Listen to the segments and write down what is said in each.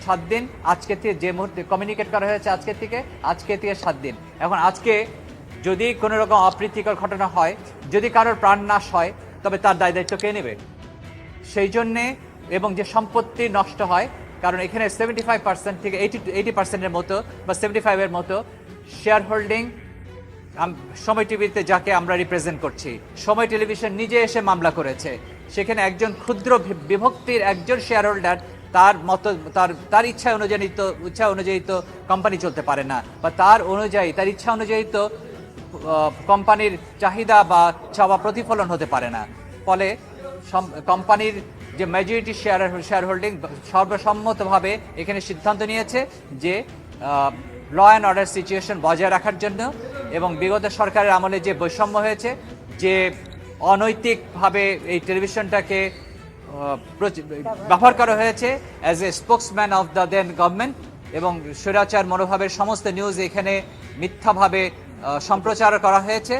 7 দিন, আজকে থেকে যে মুহূর্তে কমিউনিকেট করা হয়েছে আজকে থেকে 7 দিন। এখন আজকে যদি কোনো রকম অপ্রীতিকর ঘটনা হয়, যদি কারোর প্রাণনাশ হয়, তবে তার দায়িত্ব কে নেবে? সেই জন্যে, এবং যে সম্পত্তি নষ্ট হয়, কারণ এখানে 75% থেকে 80% মতো বা 75 মতো শেয়ার হোল্ডিং সময় টিভিতে, যাকে আমরা রিপ্রেজেন্ট করছি, সময় টেলিভিশন নিজে এসে মামলা করেছে। সেখানে একজন ক্ষুদ্র বিভক্তির একজন শেয়ার হোল্ডার তার মতো তার ইচ্ছা অনুযায়ী তো কোম্পানি চলতে পারে না, বা তার ইচ্ছা অনুযায়ী তো কোম্পানির চাহিদা বা চাওয়া প্রতিফলন হতে পারে না। ফলে কোম্পানির যে মেজরিটি শেয়ার হোল্ডিং সর্বসম্মতভাবে এখানে সিদ্ধান্ত নিয়েছে যে ল অ্যান্ড অর্ডার সিচুয়েশন বজায় রাখার জন্য, এবং বিগত সরকারের আমলে যে বৈষম্য হয়েছে, যে অনৈতিকভাবে এই টেলিভিশনটাকে ব্যবহার করা হয়েছে as a spokesman of the then government, এবং স্বৈরাচার মনোভাবের সমস্ত নিউজ এখানে মিথ্যাভাবে সম্প্রচার করা হয়েছে,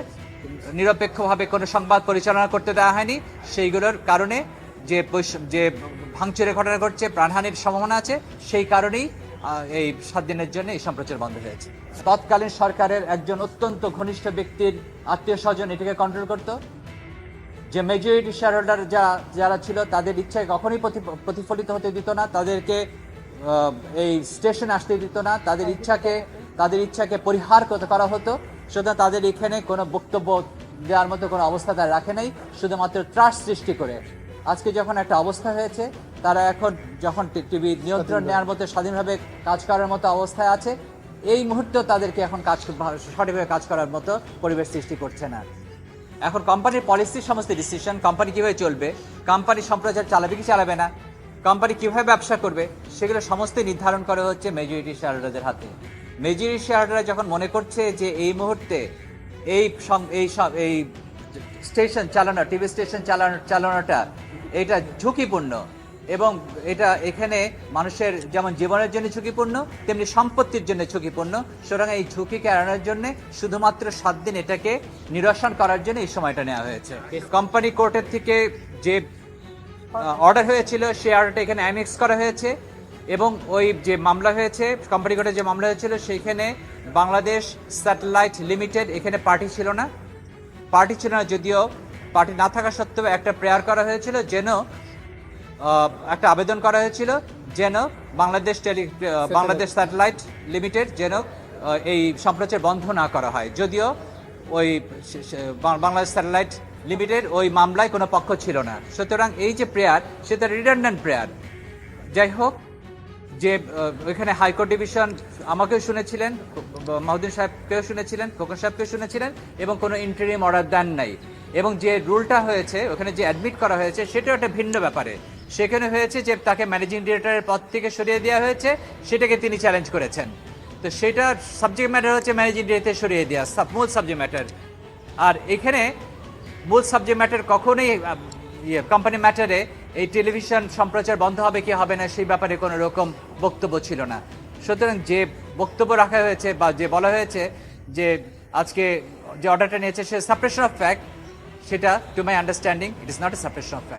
নিরপেক্ষভাবে কোনো সংবাদ পরিচালনা করতে দেওয়া হয়নি, সেইগুলোর কারণে যে ভাঙচুরের ঘটনা ঘটছে, প্রাণহানির সম্ভাবনা আছে, সেই কারণেই এই 7 দিনের জন্য এই সম্প্রচার বন্ধ হয়েছে। তৎকালীন সরকারের একজন অত্যন্ত ঘনিষ্ঠ ব্যক্তির আত্মীয় স্বজন এটাকে কন্ট্রোল করত। যে মেজরিটি শেয়ার হোল্ডার যারা ছিল, তাদের ইচ্ছায় কখনোই প্রতিফলিত হতে দিত না, তাদেরকে এই স্টেশন আসতে দিত না, তাদের ইচ্ছাকে পরিহার করা হতো। সুতরাং তাদের এখানে কোনো বক্তব্য দেওয়ার মতো কোনো অবস্থা তারা রাখে নাই, শুধুমাত্র ত্রাস সৃষ্টি করে। আজকে যখন একটা অবস্থা হয়েছে, তারা এখন যখন টিভি নিয়ন্ত্রণ নেওয়ার মতো, স্বাধীনভাবে কাজ করার মতো অবস্থায় আছে, এই মুহূর্তে তাদেরকে এখন সঠিকভাবে কাজ করার মতো পরিবেশ সৃষ্টি করছে না। এখন কোম্পানির পলিসির সমস্ত ডিসিশন, কোম্পানি কিভাবে চলবে, কোম্পানি সম্প্রচার চালাবে কি চালাবে না, কোম্পানি কিভাবে ব্যবসা করবে, সেগুলো সমস্তই নির্ধারণ করা হচ্ছে মেজরিটি শেয়ার হোল্ডারদের হাতে। মেজরিটি শেয়ার হোল্ডাররা যখন মনে করছে যে এই মুহূর্তে এই স্টেশন চালানো, টিভি স্টেশন চালানোটা এটা ঝুঁকিপূর্ণ, এবং এটা এখানে মানুষের যেমন জীবনের জন্য ঝুঁকিপূর্ণ, তেমনি সম্পত্তির জন্য ঝুঁকিপূর্ণ, সুতরাং এই ঝুঁকিকে এড়ানোর জন্য শুধুমাত্র 7 দিন এটাকে নিরসন করার জন্য এই সময়টা নেওয়া হয়েছে। কোম্পানি কোর্টের থেকে যে অর্ডার হয়েছিল, সেই অর্ডারটা এখানে অ্যানেক্স করা হয়েছে, এবং ওই যে মামলা হয়েছে, কোম্পানি কোর্টে যে মামলা হয়েছিল, সেইখানে বাংলাদেশ স্যাটেলাইট লিমিটেড এখানে পার্টি ছিল না, যদিও পার্টি না থাকা সত্ত্বেও একটা প্রেয়ার করা হয়েছিল, যেন একটা আবেদন করা হয়েছিল যেন বাংলাদেশ স্যাটেলাইট লিমিটেড যেন এই সম্প্রচার বন্ধ না করা হয়, যদিও ওই বাংলাদেশ স্যাটেলাইট লিমিটেড ওই মামলায় কোনো পক্ষ ছিল না। সুতরাং এই যে প্রেয়ার, সেটা রিডান্ডেন্ট প্রেয়ার। যাই হোক, যে ওইখানে হাইকোর্ট ডিভিশন আমাকেও শুনেছিলেন, মাহমুদ্দিন সাহেবকেও শুনেছিলেন, খোকন সাহেবকেও শুনেছিলেন, এবং কোনো ইন্টারিম অর্ডার দেন নাই। এবং যে রুলটা হয়েছে ওখানে, যে অ্যাডমিট করা হয়েছে, সেটাও একটা ভিন্ন ব্যাপারে। সেখানে হয়েছে যে তাকে ম্যানেজিং ডিরেক্টরের পদ থেকে সরিয়ে দেওয়া হয়েছে, সেটাকে তিনি চ্যালেঞ্জ করেছেন। তো সেটা সাবজেক্ট ম্যাটার হচ্ছে ম্যানেজিং ডিরেক্টর সরিয়ে দেওয়া, মূল সাবজেক্ট ম্যাটার। আর এখানে মূল সাবজেক্ট ম্যাটার কখনোই কোম্পানি ম্যাটারে এই টেলিভিশন সম্প্রচার বন্ধ হবে কি হবে না, সেই ব্যাপারে কোনো রকম বক্তব্য ছিল না। সুতরাং যে বক্তব্য রাখা হয়েছে বা যে বলা হয়েছে যে আজকে যে অর্ডারটা নিয়েছে, সে সাপ্রেশন অফ ফ্যাক্ট, সেটা to my understanding it is not a suppression of fact.